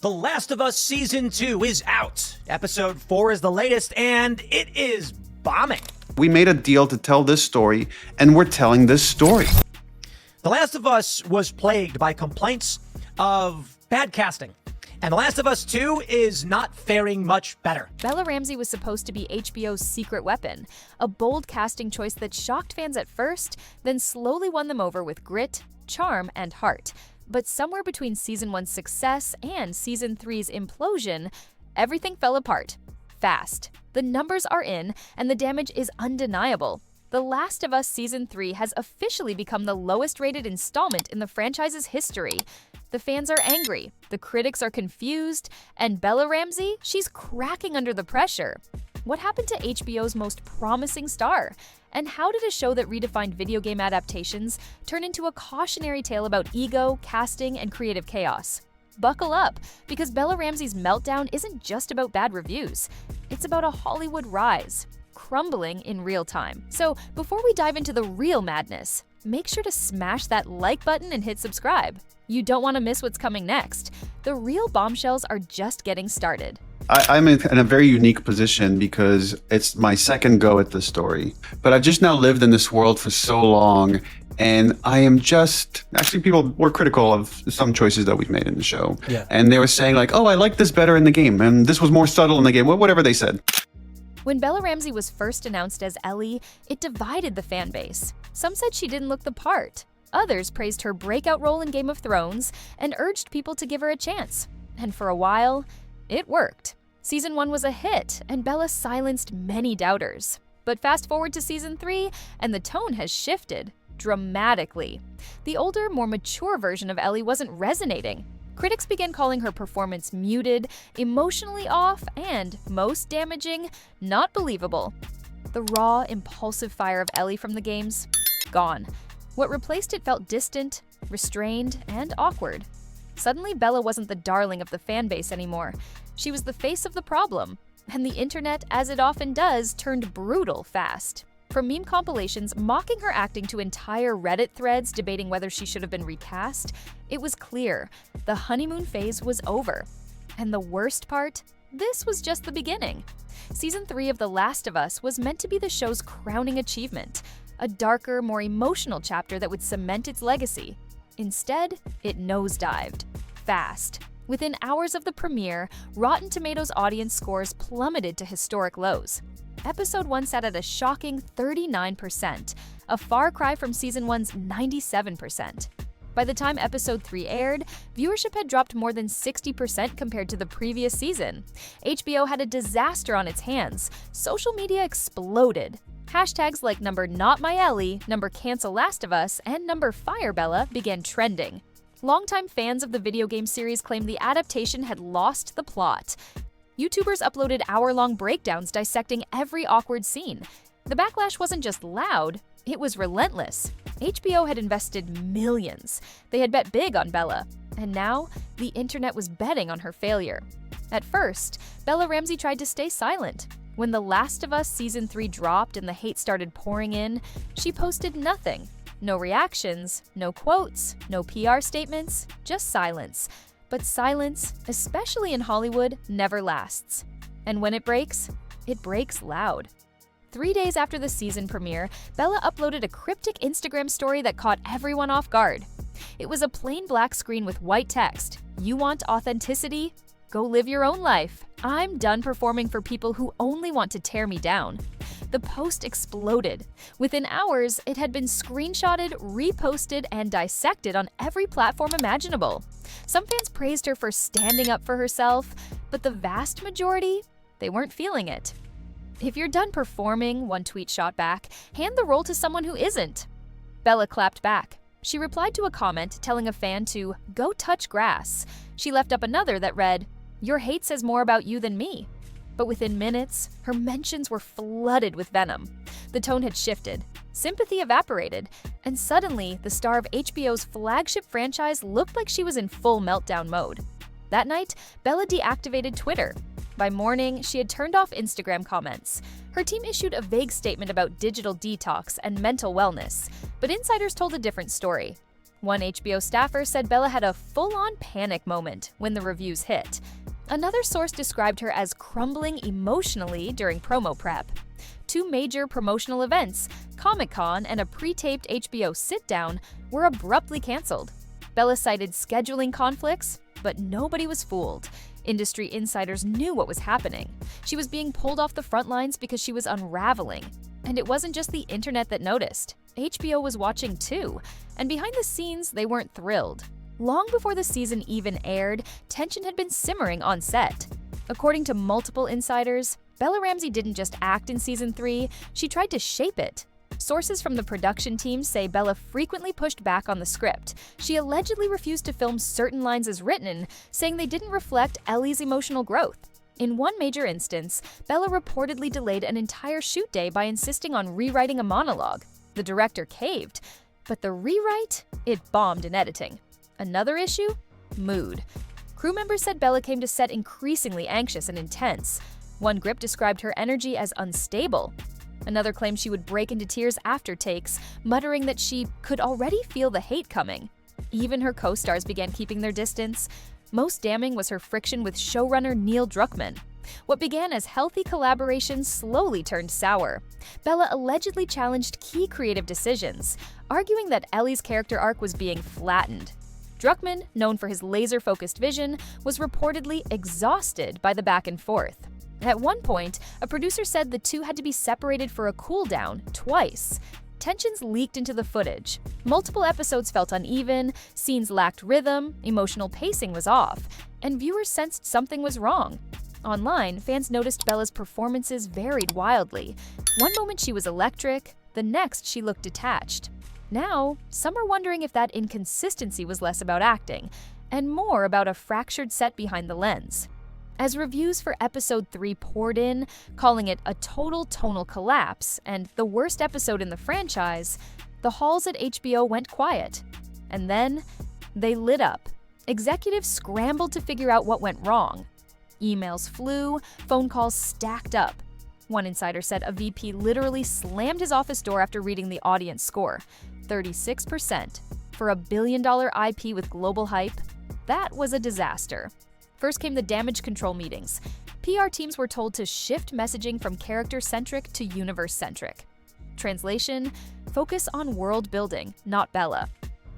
The Last of Us Season 2 is out. Episode 4 is the latest, and it is bombing. We made a deal to tell this story, and we're telling this story. The Last of Us was plagued by complaints of bad casting, and The Last of Us 2 is not faring much better. Bella Ramsey was supposed to be HBO's secret weapon, a bold casting choice that shocked fans at first, then slowly won them over with grit, charm, and heart. But somewhere between Season 1's success and Season 3's implosion, everything fell apart. Fast. The numbers are in, and the damage is undeniable. The Last of Us Season 3 has officially become the lowest-rated installment in the franchise's history. The fans are angry, the critics are confused, and Bella Ramsey, she's cracking under the pressure. What happened to HBO's most promising star? And how did a show that redefined video game adaptations turn into a cautionary tale about ego, casting, and creative chaos? Buckle up, because Bella Ramsey's meltdown isn't just about bad reviews. It's about a Hollywood rise, crumbling in real time. So before we dive into the real madness, make sure to smash that like button and hit subscribe. You don't want to miss what's coming next. The real bombshells are just getting started. I'm in a very unique position because it's my second go at this story. But I've just now lived in this world for so long, and I am just... Actually, people were critical of some choices that we've made in the show. Yeah. And they were saying like, oh, I like this better in the game, and this was more subtle in the game, whatever they said. When Bella Ramsey was first announced as Ellie, it divided the fan base. Some said she didn't look the part. Others praised her breakout role in Game of Thrones and urged people to give her a chance. And for a while, it worked. Season 1 was a hit, and Bella silenced many doubters. But fast forward to Season 3, and the tone has shifted dramatically. The older, more mature version of Ellie wasn't resonating. Critics began calling her performance muted, emotionally off, and, most damaging, not believable. The raw, impulsive fire of Ellie from the games? Gone. What replaced it felt distant, restrained, and awkward. Suddenly, Bella wasn't the darling of the fanbase anymore. She was the face of the problem, and the internet, as it often does, turned brutal fast. From meme compilations mocking her acting to entire Reddit threads debating whether she should have been recast, it was clear the honeymoon phase was over. And the worst part? This was just the beginning. Season 3 of The Last of Us was meant to be the show's crowning achievement, a darker, more emotional chapter that would cement its legacy. Instead, it nosedived. Fast. Within hours of the premiere, Rotten Tomatoes audience scores plummeted to historic lows. Episode 1 sat at a shocking 39%, a far cry from Season 1's 97%. By the time Episode 3 aired, viewership had dropped more than 60% compared to the previous season. HBO had a disaster on its hands. Social media exploded. Hashtags like #NotMyEllie, #CancelLastofUs, and #FireBella began trending. Longtime fans of the video game series claimed the adaptation had lost the plot. YouTubers uploaded hour-long breakdowns dissecting every awkward scene. The backlash wasn't just loud, it was relentless. HBO had invested millions. They had bet big on Bella. And now, the internet was betting on her failure. At first, Bella Ramsey tried to stay silent. When The Last of Us Season 3 dropped and the hate started pouring in, she posted nothing. No reactions, no quotes, no PR statements, just silence. But silence, especially in Hollywood, never lasts. And when it breaks loud. 3 days after the season premiere, Bella uploaded a cryptic Instagram story that caught everyone off guard. It was a plain black screen with white text. You want authenticity? Go live your own life. I'm done performing for people who only want to tear me down. The post exploded. Within hours, it had been screenshotted, reposted, and dissected on every platform imaginable. Some fans praised her for standing up for herself, but the vast majority, they weren't feeling it. If you're done performing, one tweet shot back, hand the role to someone who isn't. Bella clapped back. She replied to a comment telling a fan to go touch grass. She left up another that read, "Your hate says more about you than me." But within minutes, her mentions were flooded with venom. The tone had shifted, sympathy evaporated, and suddenly the star of HBO's flagship franchise looked like she was in full meltdown mode. That night, Bella deactivated Twitter. By morning, she had turned off Instagram comments. Her team issued a vague statement about digital detox and mental wellness, but insiders told a different story. One HBO staffer said Bella had a full-on panic moment when the reviews hit. Another source described her as crumbling emotionally during promo prep. Two major promotional events, Comic-Con and a pre-taped HBO sit-down, were abruptly canceled. Bella cited scheduling conflicts, but nobody was fooled. Industry insiders knew what was happening. She was being pulled off the front lines because she was unraveling. And it wasn't just the internet that noticed. HBO was watching too, and behind the scenes, they weren't thrilled. Long before the season even aired, tension had been simmering on set. According to multiple insiders, Bella Ramsey didn't just act in season 3, she tried to shape it. Sources from the production team say Bella frequently pushed back on the script. She allegedly refused to film certain lines as written, saying they didn't reflect Ellie's emotional growth. In one major instance, Bella reportedly delayed an entire shoot day by insisting on rewriting a monologue. The director caved, but the rewrite? It bombed in editing. Another issue? Mood. Crew members said Bella came to set increasingly anxious and intense. One grip described her energy as unstable. Another claimed she would break into tears after takes, muttering that she could already feel the hate coming. Even her co-stars began keeping their distance. Most damning was her friction with showrunner Neil Druckmann. What began as healthy collaboration slowly turned sour. Bella allegedly challenged key creative decisions, arguing that Ellie's character arc was being flattened. Druckmann, known for his laser-focused vision, was reportedly exhausted by the back and forth. At one point, a producer said the two had to be separated for a cool-down twice. Tensions leaked into the footage. Multiple episodes felt uneven, scenes lacked rhythm, emotional pacing was off, and viewers sensed something was wrong. Online, fans noticed Bella's performances varied wildly. One moment she was electric, the next she looked detached. Now, some are wondering if that inconsistency was less about acting, and more about a fractured set behind the lens. As reviews for episode 3 poured in, calling it a total tonal collapse and the worst episode in the franchise, the halls at HBO went quiet. And then, they lit up. Executives scrambled to figure out what went wrong. Emails flew, phone calls stacked up. One insider said a VP literally slammed his office door after reading the audience score. 36%. For a billion-dollar IP with global hype, that was a disaster. First came the damage control meetings. PR teams were told to shift messaging from character-centric to universe-centric. Translation: focus on world building, not Bella.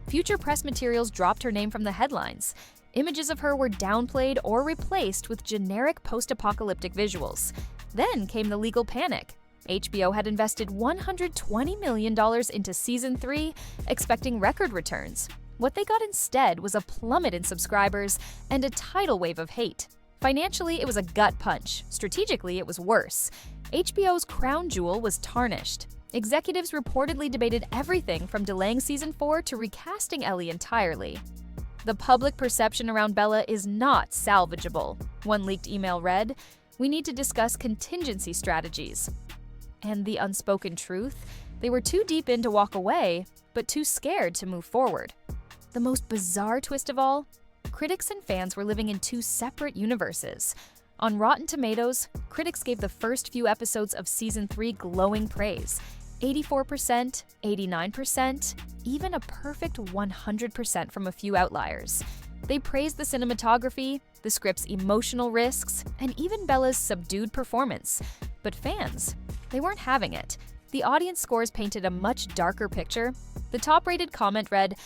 Future press materials dropped her name from the headlines. Images of her were downplayed or replaced with generic post-apocalyptic visuals. Then came the legal panic. HBO had invested $120 million into Season 3, expecting record returns. What they got instead was a plummet in subscribers and a tidal wave of hate. Financially, it was a gut punch. Strategically, it was worse. HBO's crown jewel was tarnished. Executives reportedly debated everything from delaying Season 4 to recasting Ellie entirely. The public perception around Bella is not salvageable. One leaked email read, "We need to discuss contingency strategies." And the unspoken truth? They were too deep in to walk away, but too scared to move forward. The most bizarre twist of all? Critics and fans were living in two separate universes. On Rotten Tomatoes, critics gave the first few episodes of Season 3 glowing praise. 84%, 89%, even a perfect 100% from a few outliers. They praised the cinematography, the script's emotional risks, and even Bella's subdued performance. But fans, they weren't having it. The audience scores painted a much darker picture. The top-rated comment read,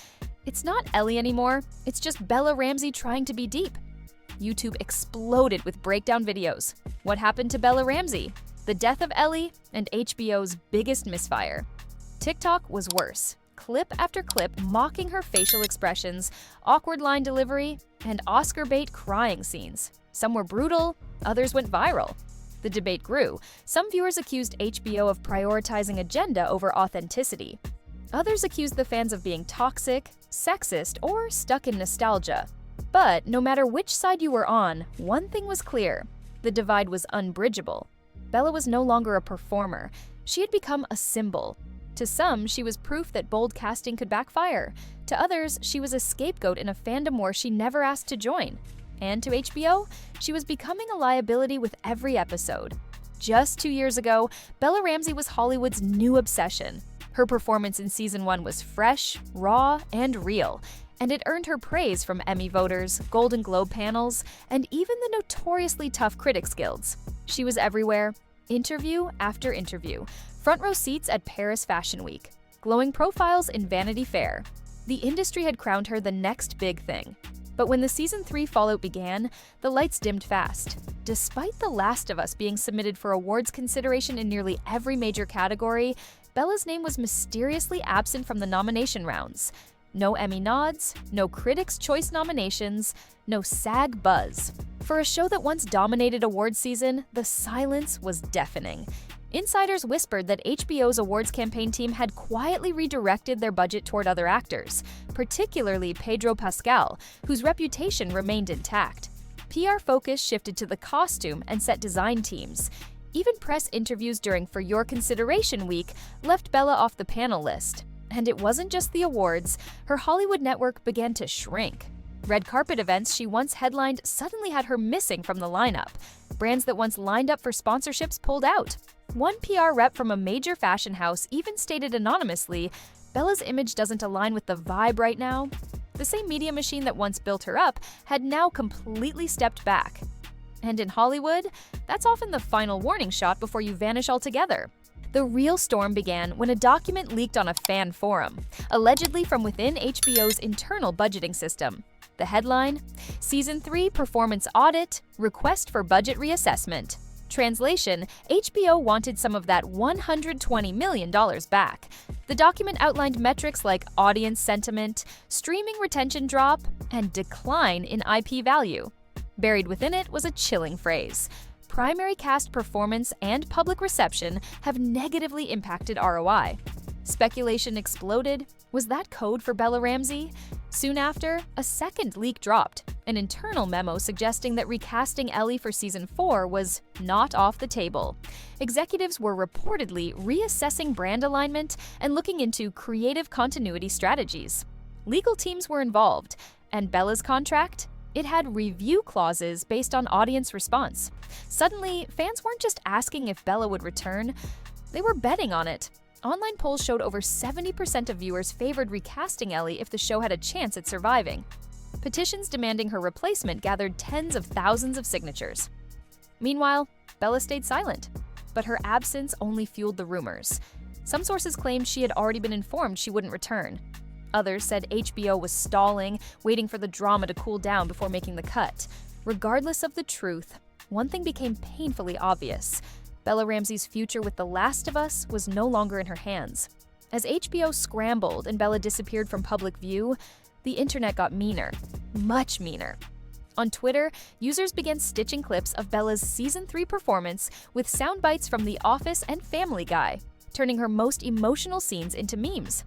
"It's not Ellie anymore, it's just Bella Ramsey trying to be deep." YouTube exploded with breakdown videos. What happened to Bella Ramsey? The death of Ellie, and HBO's biggest misfire. TikTok was worse. Clip after clip mocking her facial expressions, awkward line delivery, and Oscar bait crying scenes. Some were brutal, others went viral. The debate grew. Some viewers accused HBO of prioritizing agenda over authenticity. Others accused the fans of being toxic, sexist, or stuck in nostalgia. But no matter which side you were on, one thing was clear: the divide was unbridgeable. Bella was no longer a performer. She had become a symbol. To some, she was proof that bold casting could backfire. To others, she was a scapegoat in a fandom war she never asked to join. And to HBO, she was becoming a liability with every episode. Just 2 years ago, Bella Ramsey was Hollywood's new obsession. Her performance in season 1 was fresh, raw, and real, and it earned her praise from Emmy voters, Golden Globe panels, and even the notoriously tough critics guilds. She was everywhere, interview after interview, front row seats at Paris Fashion Week, glowing profiles in Vanity Fair. The industry had crowned her the next big thing. But when the season 3 fallout began, the lights dimmed fast. Despite The Last of Us being submitted for awards consideration in nearly every major category, Bella's name was mysteriously absent from the nomination rounds. No Emmy nods, no Critics' Choice nominations, no SAG buzz. For a show that once dominated awards season, the silence was deafening. Insiders whispered that HBO's awards campaign team had quietly redirected their budget toward other actors, particularly Pedro Pascal, whose reputation remained intact. PR focus shifted to the costume and set design teams. Even press interviews during For Your Consideration Week left Bella off the panel list. And it wasn't just the awards, her Hollywood network began to shrink. Red carpet events she once headlined suddenly had her missing from the lineup. Brands that once lined up for sponsorships pulled out. One PR rep from a major fashion house even stated anonymously, "Bella's image doesn't align with the vibe right now." The same media machine that once built her up had now completely stepped back. And in Hollywood, that's often the final warning shot before you vanish altogether. The real storm began when a document leaked on a fan forum, allegedly from within HBO's internal budgeting system. The headline: Season 3 Performance Audit, Request for Budget Reassessment. Translation: HBO wanted some of that $120 million back. The document outlined metrics like audience sentiment, streaming retention drop, and decline in IP value. Buried within it was a chilling phrase: primary cast performance and public reception have negatively impacted ROI. Speculation exploded. Was that code for Bella Ramsey? Soon after, a second leak dropped, an internal memo suggesting that recasting Ellie for season 4 was not off the table. Executives were reportedly reassessing brand alignment and looking into creative continuity strategies. Legal teams were involved, and Bella's contract? It had review clauses based on audience response. Suddenly, fans weren't just asking if Bella would return, they were betting on it. Online polls showed over 70% of viewers favored recasting Ellie if the show had a chance at surviving. Petitions demanding her replacement gathered tens of thousands of signatures. Meanwhile, Bella stayed silent, but her absence only fueled the rumors. Some sources claimed she had already been informed she wouldn't return. Others said HBO was stalling, waiting for the drama to cool down before making the cut. Regardless of the truth, one thing became painfully obvious: Bella Ramsey's future with The Last of Us was no longer in her hands. As HBO scrambled and Bella disappeared from public view, the internet got meaner, much meaner. On Twitter, users began stitching clips of Bella's season 3 performance with sound bites from The Office and Family Guy, turning her most emotional scenes into memes.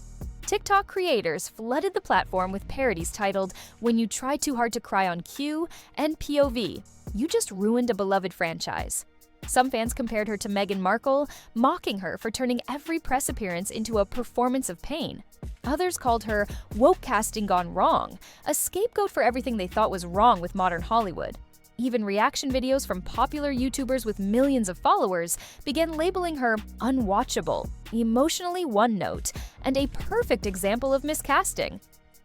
TikTok creators flooded the platform with parodies titled "When You Try Too Hard to Cry on Cue" and "POV, You Just Ruined a Beloved Franchise." Some fans compared her to Meghan Markle, mocking her for turning every press appearance into a performance of pain. Others called her woke casting gone wrong, a scapegoat for everything they thought was wrong with modern Hollywood. Even reaction videos from popular YouTubers with millions of followers began labeling her unwatchable, emotionally one-note, and a perfect example of miscasting.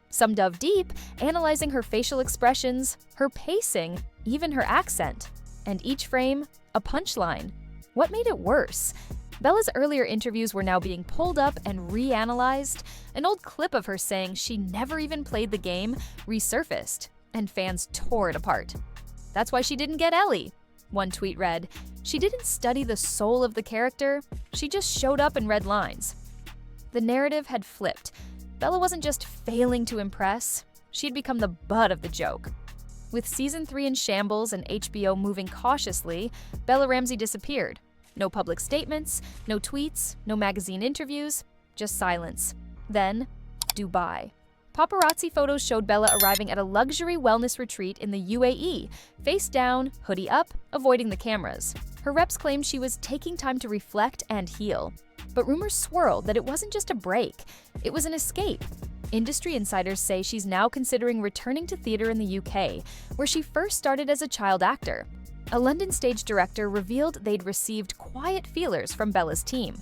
Some dove deep, analyzing her facial expressions, her pacing, even her accent. And each frame, a punchline. What made it worse? Bella's earlier interviews were now being pulled up and reanalyzed. An old clip of her saying she never even played the game resurfaced, and fans tore it apart. "That's why she didn't get Ellie," one tweet read. "She didn't study the soul of the character, she just showed up and read lines." The narrative had flipped. Bella wasn't just failing to impress, she had become the butt of the joke. With season 3 in shambles and HBO moving cautiously, Bella Ramsey disappeared. No public statements, no tweets, no magazine interviews, just silence. Then, Dubai. Paparazzi photos showed Bella arriving at a luxury wellness retreat in the UAE, face down, hoodie up, avoiding the cameras. Her reps claimed she was taking time to reflect and heal. But rumors swirled that it wasn't just a break, it was an escape. Industry insiders say she's now considering returning to theater in the UK, where she first started as a child actor. A London stage director revealed they'd received quiet feelers from Bella's team.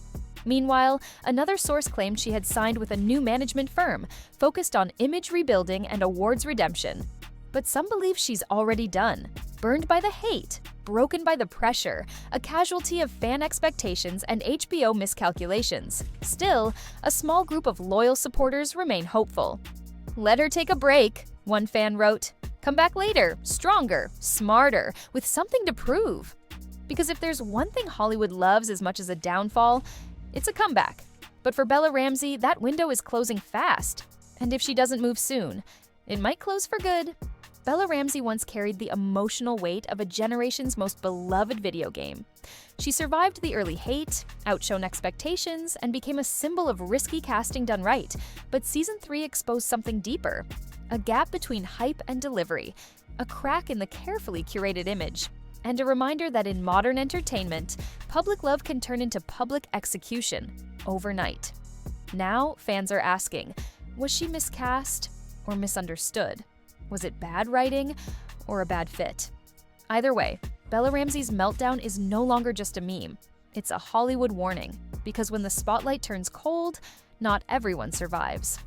Meanwhile, another source claimed she had signed with a new management firm focused on image rebuilding and awards redemption. But some believe she's already done. Burned by the hate, broken by the pressure, a casualty of fan expectations and HBO miscalculations. Still, a small group of loyal supporters remain hopeful. "Let her take a break," one fan wrote. "Come back later, stronger, smarter, with something to prove." Because if there's one thing Hollywood loves as much as a downfall, it's a comeback. But for Bella Ramsey, that window is closing fast. And if she doesn't move soon, it might close for good. Bella Ramsey once carried the emotional weight of a generation's most beloved video game. She survived the early hate, outshone expectations, and became a symbol of risky casting done right. But Season 3 exposed something deeper. A gap between hype and delivery, a crack in the carefully curated image, and a reminder that in modern entertainment, public love can turn into public execution overnight. Now, fans are asking, was she miscast or misunderstood? Was it bad writing or a bad fit? Either way, Bella Ramsey's meltdown is no longer just a meme. It's a Hollywood warning, because when the spotlight turns cold, not everyone survives.